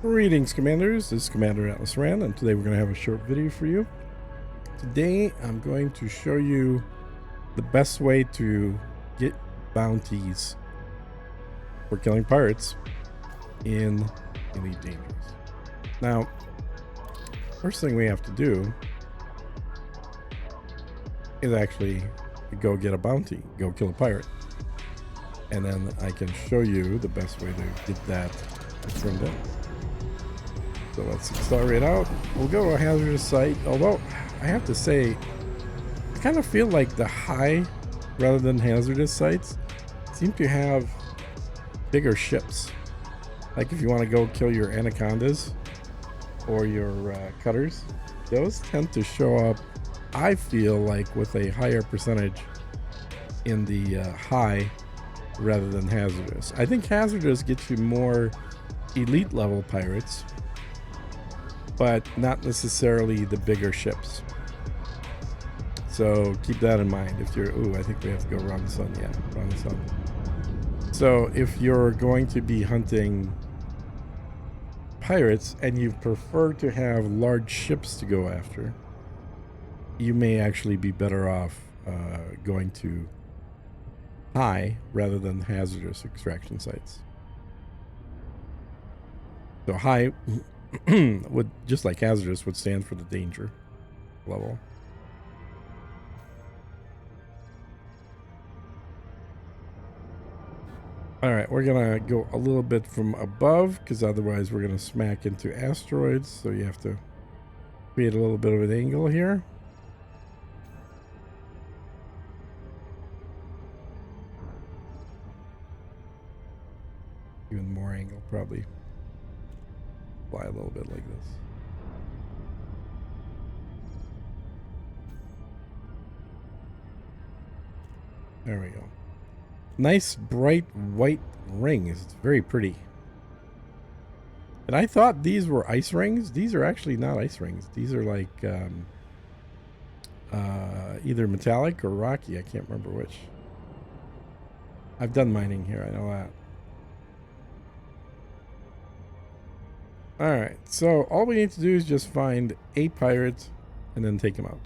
Greetings, Commanders. This is Commander Atlas Rand, and today we're going to have a short video for you. Today, I'm going to show you the best way to get bounties for killing pirates in Elite Dangerous. Now, first thing we have to do is actually go get a bounty, go kill a pirate. And then I can show you the best way to get that turned in. So let's accelerate out. We'll go to a hazardous site, although I have to say, I kind of feel like the high rather than hazardous sites seem to have bigger ships. Like if you want to go kill your anacondas or your cutters, those tend to show up, I feel like, with a higher percentage in the high rather than hazardous. I think hazardous gets you more elite level pirates, but not necessarily the bigger ships. So keep that in mind. If you're, I think we have to go around the sun. Yeah, around the sun. So if you're going to be hunting pirates and you prefer to have large ships to go after, you may actually be better off going to high rather than hazardous extraction sites. So high would, just like hazardous, would stand for the danger level. All right, we're gonna go a little bit from above because otherwise we're gonna smack into asteroids. So you have to create a little bit of an angle here. Even more angle, probably. Fly a little bit like this. There we go. Nice bright white rings. It's very pretty. And I thought these were ice rings. These are actually not ice rings. These are like either metallic or rocky. I can't remember which. I've done mining here, I know that. Alright, so all we need to do is just find a pirate and then take him out.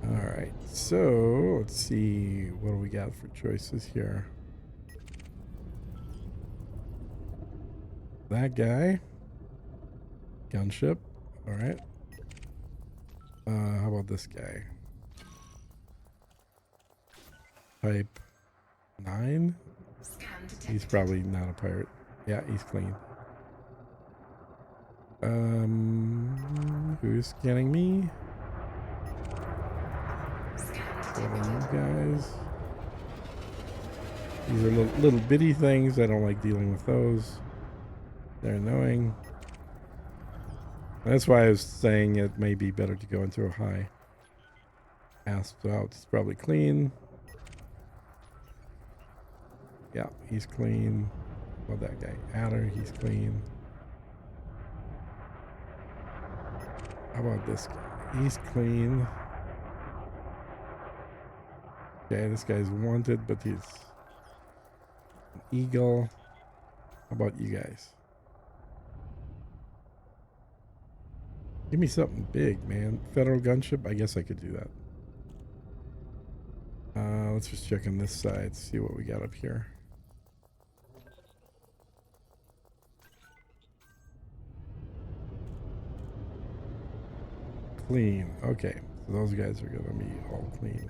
Alright, so let's see, what do we got for choices here? That guy. Gunship. Alright. How about this guy? Type 9. He's probably not a pirate. Yeah, he's clean. Who's scanning me? What are you guys? These are little bitty things. I don't like dealing with those. They're annoying. That's why I was saying it may be better to go into a high. Asp out. It's probably clean. Yeah, he's clean. How about that guy? Adder, he's clean. How about this guy? He's clean. Okay, this guy's wanted, but he's an eagle. How about you guys? Give me something big, man. Federal gunship? I guess I could do that. Let's just check on this side, see what we got up here. Clean. Okay, so those guys are gonna be all clean.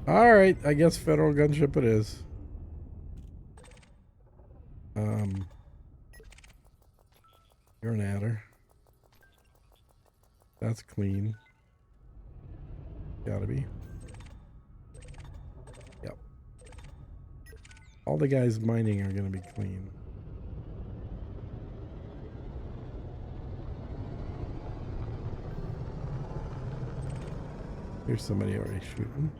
All right, I guess federal gunship it is. You're an adder. That's clean. Gotta be. Yep. All the guys mining are gonna be clean. Here's somebody already shooting.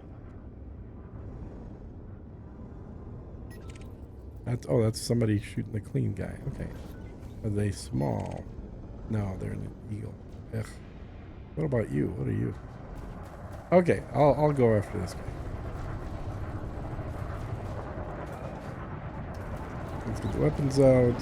That's somebody shooting the clean guy. Okay. Are they small? No, they're an eagle. Ugh. What about you? What are you? Okay, I'll go after this guy. Let's get the weapons out.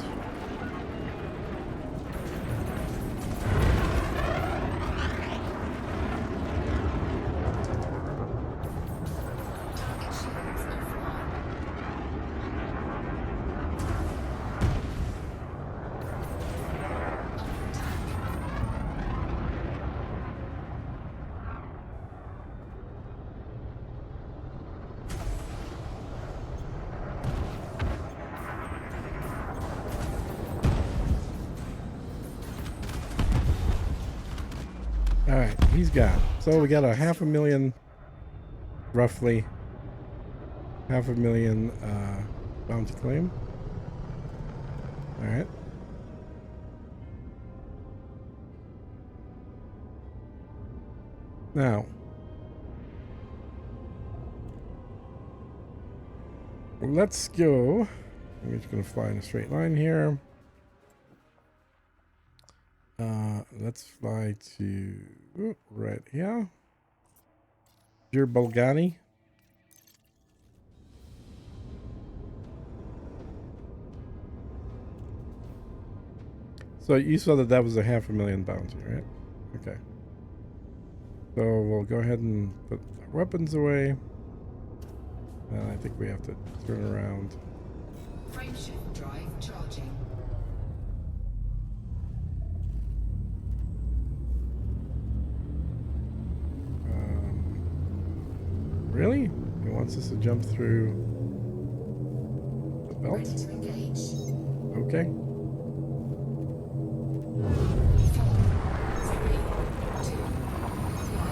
All right, he's gone. So we got a 500,000, roughly 500,000 bounty claim. All right. Now, let's go. I'm just going to fly in a straight line here. Let's fly to right here. Your Bulgari. So you saw that that was a 500,000 bounty, right? Okay. So we'll go ahead and put our weapons away. And I think we have to turn around. Frameshift drive charging. Really? He wants us to jump through the belt? Ready to engage. Okay. 4, 3, 2, 1, engage.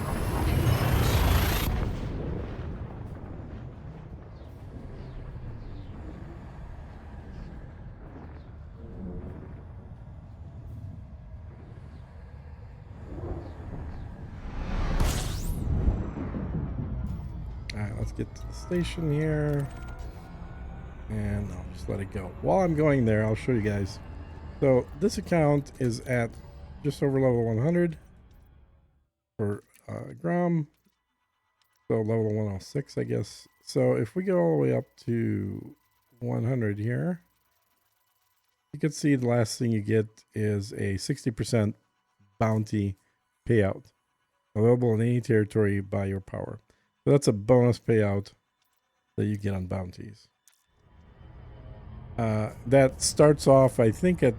Alright, let's get to the station here. And I'll just let it go. While I'm going there, I'll show you guys. So this account is at just over level 100 for Grom. So level 106, I guess. So if we go all the way up to 100 here, you can see the last thing you get is a 60% bounty payout available in any territory by your power. So that's a bonus payout that you get on bounties. That starts off, I think, at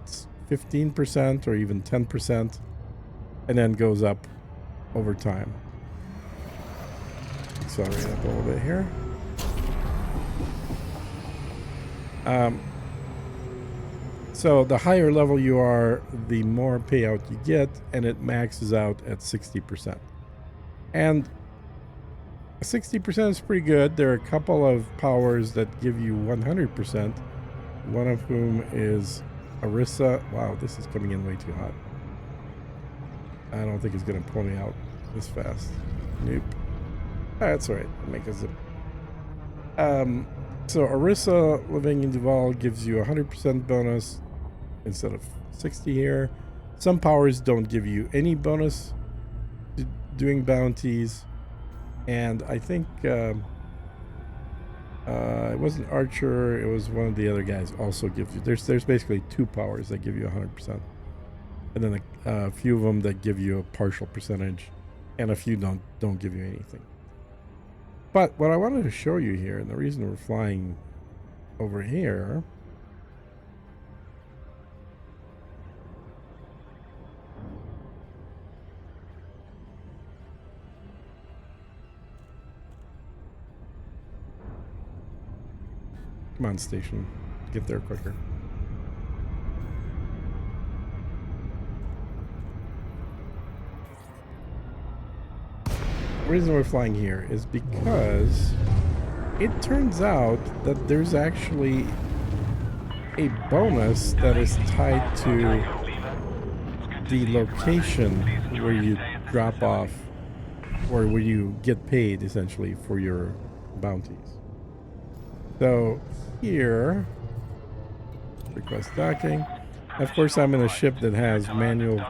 15% or even 10%, and then goes up over time. Accelerate up a little bit here. So the higher level you are, the more payout you get, and it maxes out at 60%. And 60% is pretty good. There are a couple of powers that give you 100%. One of whom is Arissa. Wow, this is coming in way too hot. I don't think it's going to pull me out this fast. Nope. That's all right. Make a zip. So Arissa living in Duval gives you 100% bonus instead of 60 here. Some powers don't give you any bonus to doing bounties. And I think it wasn't Archer, it was one of the other guys also gives you, there's basically two powers that give you 100%. And then a few of them that give you a partial percentage, and a few don't give you anything. But what I wanted to show you here, and the reason we're flying over here, come on, station, get there quicker. The reason we're flying here is because it turns out that there's actually a bonus that is tied to the location where you drop off, or where you get paid essentially for your bounties. So here, request docking. Of course, I'm in a ship that has manual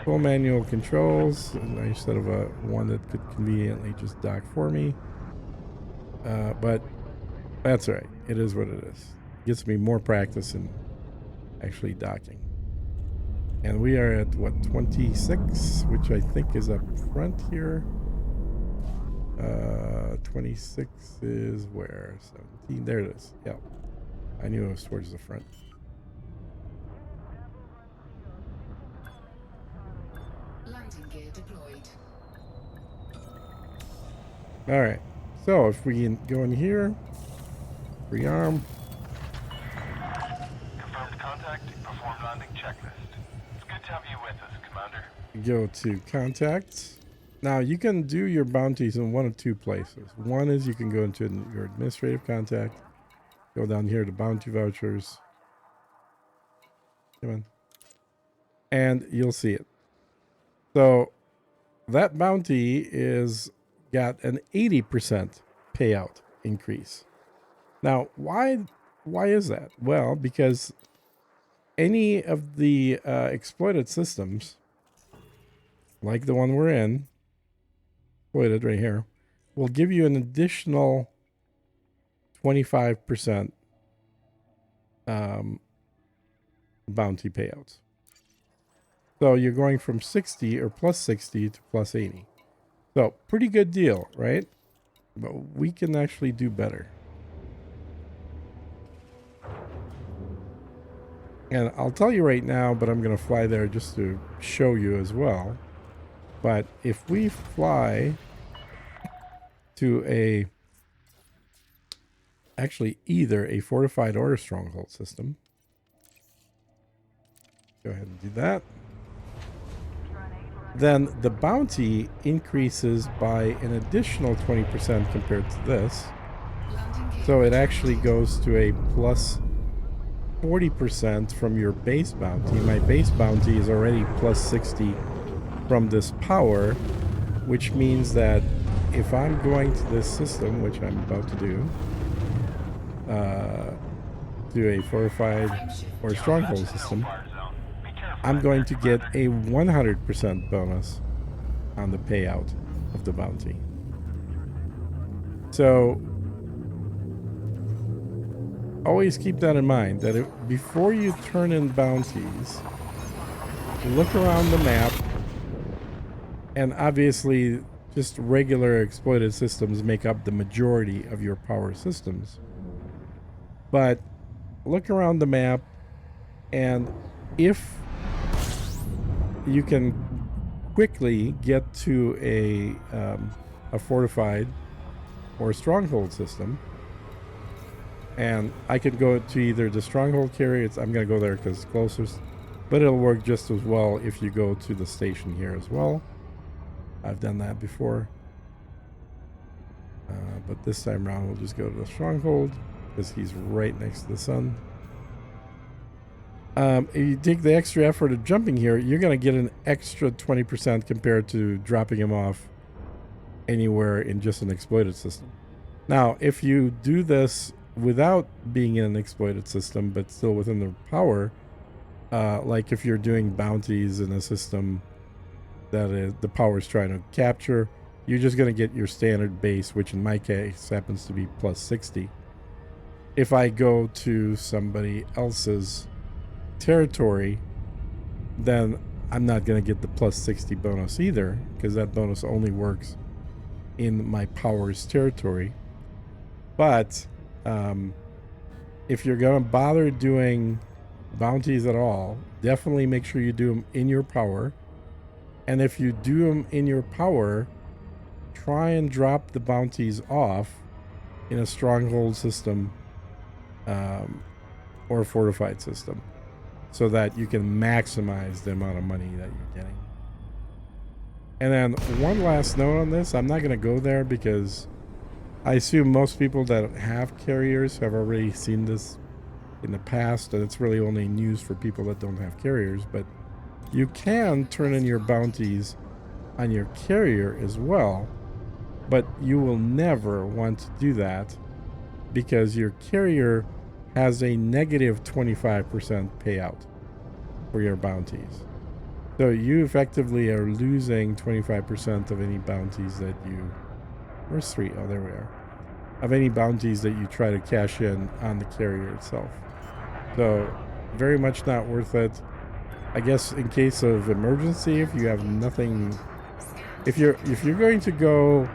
Full manual controls instead of a one that could conveniently just dock for me. But that's all right. It is what it is. Gets me more practice in actually docking. And we are at what, 26, which I think is up front here. 26 is where? 17. There it is. Yep. I knew it was towards the front. Landing gear deployed. All right. So if we can go in here, rearm. Confirmed contact. Perform landing checklist. It's good to have you with us, Commander. Go to contacts. Now you can do your bounties in one of two places. One is you can go into your administrative contact, go down here to bounty vouchers. Come on. And you'll see it. So that bounty is got an 80% payout increase. Now, why is that? Well, because any of the exploited systems, like the one we're in, exploited right here, will give you an additional 25% bounty payouts. So you're going from 60 or plus 60 to plus 80. So pretty good deal, right? But we can actually do better. And I'll tell you right now, but I'm going to fly there just to show you as well. But if we fly to actually either a fortified or a stronghold system. Go ahead and do that. Then the bounty increases by an additional 20% compared to this. So it actually goes to a plus 40% from your base bounty. My base bounty is already plus 60 from this power, which means that if I'm going to this system, which I'm about to do a fortified or stronghold system, I'm going to get a 100% bonus on the payout of the bounty. So always keep that in mind, that before you turn in bounties, look around the map, and obviously just regular exploited systems make up the majority of your power systems. But look around the map, and if you can quickly get to a fortified or stronghold system, and I could go to either the stronghold carrier. I'm going to go there because it's closest, but it'll work just as well if you go to the station here as well. I've done that before, but this time around we'll just go to the stronghold because he's right next to the sun. If you take the extra effort of jumping here, you're going to get an extra 20% compared to dropping him off anywhere in just an exploited system. Now, if you do this without being in an exploited system, but still within the power, like if you're doing bounties in a system that is, the power is trying to capture, you're just going to get your standard base, which in my case happens to be plus 60. If I go to somebody else's territory, then I'm not going to get the plus 60 bonus either, because that bonus only works in my power's territory. But if you're going to bother doing bounties at all, definitely make sure you do them in your power. And if you do them in your power, try and drop the bounties off in a stronghold system or a fortified system, so that you can maximize the amount of money that you're getting. And then one last note on this, I'm not going to go there because I assume most people that have carriers have already seen this in the past, and it's really only news for people that don't have carriers. But you can turn in your bounties on your carrier as well, but you will never want to do that because your carrier has a negative 25% payout for your bounties. So you effectively are losing 25% of any bounties that you... Where's 3? Oh, there we are. Of any bounties that you try to cash in on the carrier itself. So very much not worth it. I guess in case of emergency, if you have nothing... If you're going to go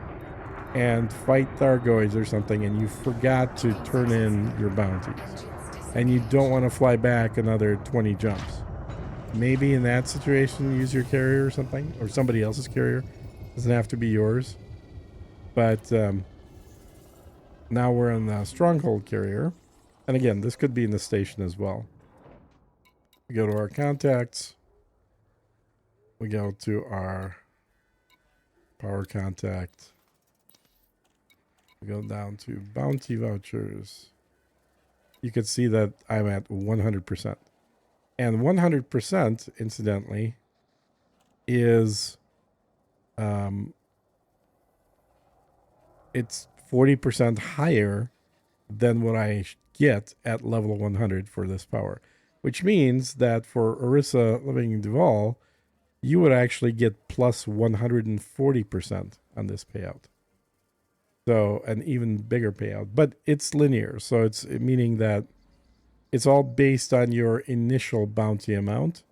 and fight Thargoids or something and you forgot to turn in your bounties and you don't want to fly back another 20 jumps, maybe in that situation use your carrier or something, or somebody else's carrier. Doesn't have to be yours. But now we're on the stronghold carrier, and again, this could be in the station as well. We go to our contacts, we go to our power contact, we go down to bounty vouchers. You can see that I'm at 100%. And 100%, incidentally, is it's 40% higher than what I get at level 100 for this power. Which means that for Orisa living in Duval, you would actually get plus 140% on this payout. So an even bigger payout. But it's linear, so it's meaning that it's all based on your initial bounty amount.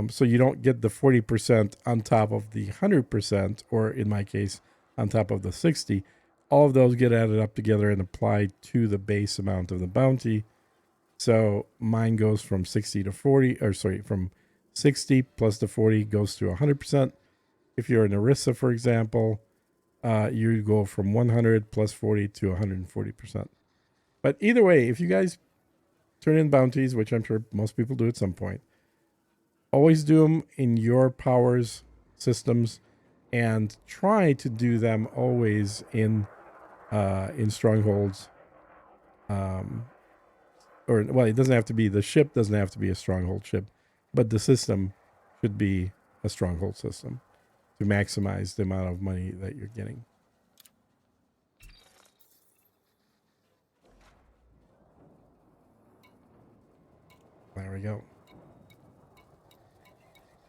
So you don't get the 40% on top of the 100%, or in my case, on top of the 60. All of those get added up together and applied to the base amount of the bounty. So mine goes from 60 to 40, or sorry, from 60 plus the 40 goes to 100%. If you're an Orisa, for example, you go from 100 plus 40 to 140%. But either way, if you guys turn in bounties, which I'm sure most people do at some point, always do them in your powers systems, and try to do them always in strongholds. Or well, it doesn't have to be, the ship doesn't have to be a stronghold ship, but the system should be a stronghold system to maximize the amount of money that you're getting. There we go.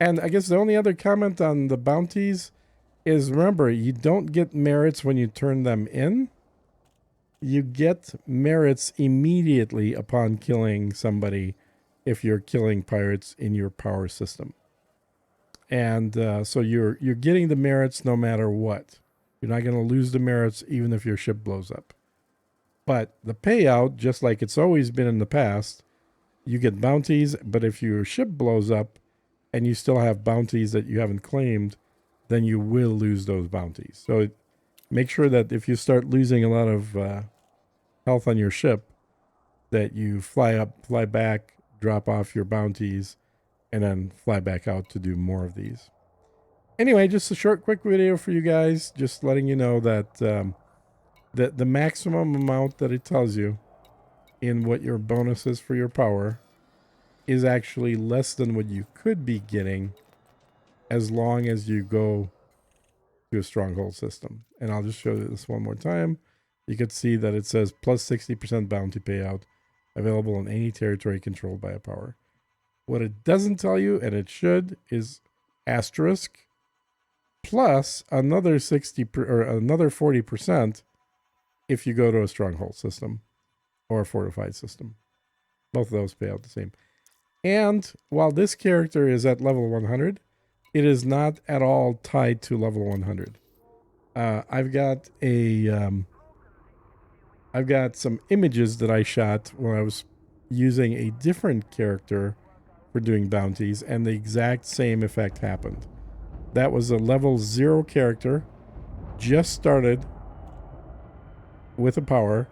And I guess the only other comment on the bounties is, remember, you don't get merits when you turn them in. You get merits immediately upon killing somebody if you're killing pirates in your power system. And so you're getting the merits no matter what. You're not going to lose the merits even if your ship blows up. But the payout, just like it's always been in the past, you get bounties, but if your ship blows up and you still have bounties that you haven't claimed, then you will lose those bounties. So make sure that if you start losing a lot of health on your ship, that you fly up, fly back, drop off your bounties, and then fly back out to do more of these. Anyway, just a short, quick video for you guys, just letting you know that the maximum amount that it tells you in what your bonus is for your power is actually less than what you could be getting as long as you go to a stronghold system. And I'll just show you this one more time. You can see that it says plus 60% bounty payout available in any territory controlled by a power. What it doesn't tell you, and it should, is asterisk plus another 40% if you go to a stronghold system or a fortified system. Both of those pay out the same. And while this character is at level 100, it is not at all tied to level 100. I've got some images that I shot when I was using a different character for doing bounties, and the exact same effect happened. That was a level 0 character, just started with a power,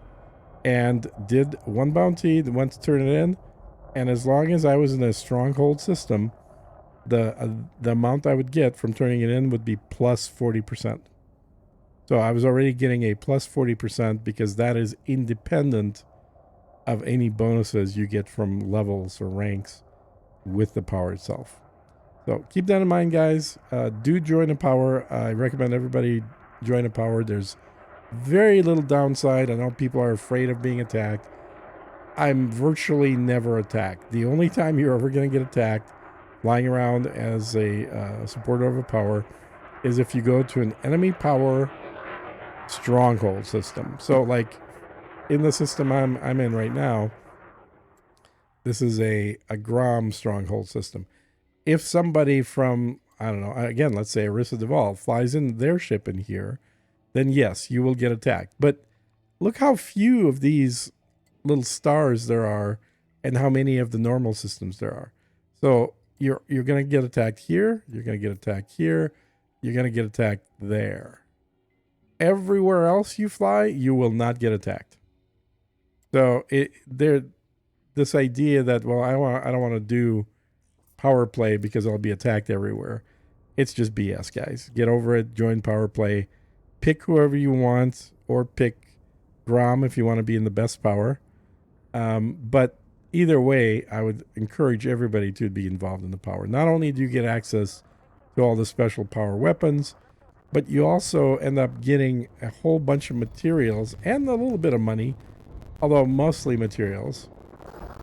and did one bounty, went to turn it in, and as long as I was in a stronghold system, the amount I would get from turning it in would be plus 40%. So I was already getting a plus 40% because that is independent of any bonuses you get from levels or ranks with the power itself. So keep that in mind, guys. Do join a power. I recommend everybody join a power. There's very little downside. I know people are afraid of being attacked. I'm virtually never attacked. The only time you're ever going to get attacked flying around as a supporter of a power is if you go to an enemy power stronghold system. So like in the system I'm in right now, this is a Grom stronghold system. If somebody from, I don't know, again, let's say Arissa Deval flies in their ship in here, then yes, you will get attacked. But look how few of these little stars there are and how many of the normal systems there are. So you're going to get attacked here, you're going to get attacked here, you're going to get attacked there. Everywhere else you fly, you will not get attacked. So this idea that, well, I don't want to do power play because I'll be attacked everywhere. It's just BS, guys. Get over it. Join power play. Pick whoever you want, or pick Grom if you want to be in the best power. But either way, I would encourage everybody to be involved in the power. Not only do you get access to all the special power weapons, but you also end up getting a whole bunch of materials and a little bit of money, although mostly materials,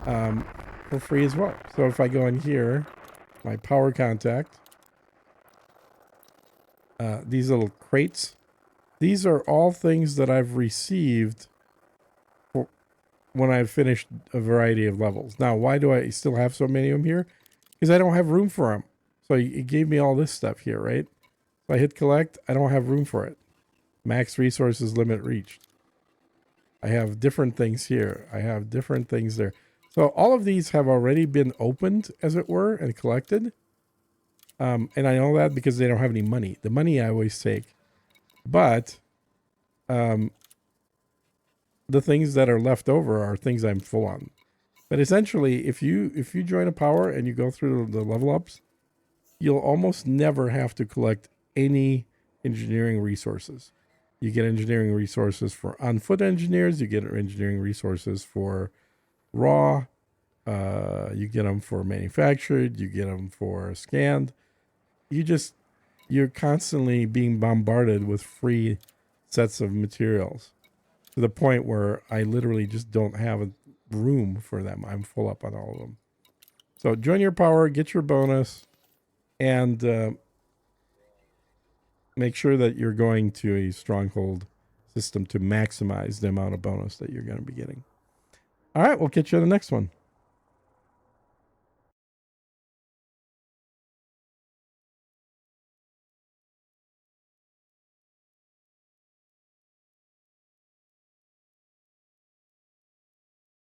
for free as well. So if I go in here, my power contact, these little crates, these are all things that I've received for when I've finished a variety of levels. Now, why do I still have so many of them here? Because I don't have room for them. So it gave me all this stuff here, right? So I hit collect, I don't have room for it. Max resources limit reached. I have different things here. I have different things there. So all of these have already been opened, as it were, and collected. And I know that because they don't have any money. The money I always take. But the things that are left over are things I'm full on. But essentially, if you join a power and you go through the level ups, you'll almost never have to collect any engineering resources. You get engineering resources for on-foot engineers. You get engineering resources for raw. You get them for manufactured. You get them for scanned. You're constantly being bombarded with free sets of materials to the point where I literally just don't have a room for them. I'm full up on all of them. So join your power, get your bonus, and make sure that you're going to a stronghold system to maximize the amount of bonus that you're going to be getting. All right, we'll catch you on the next one.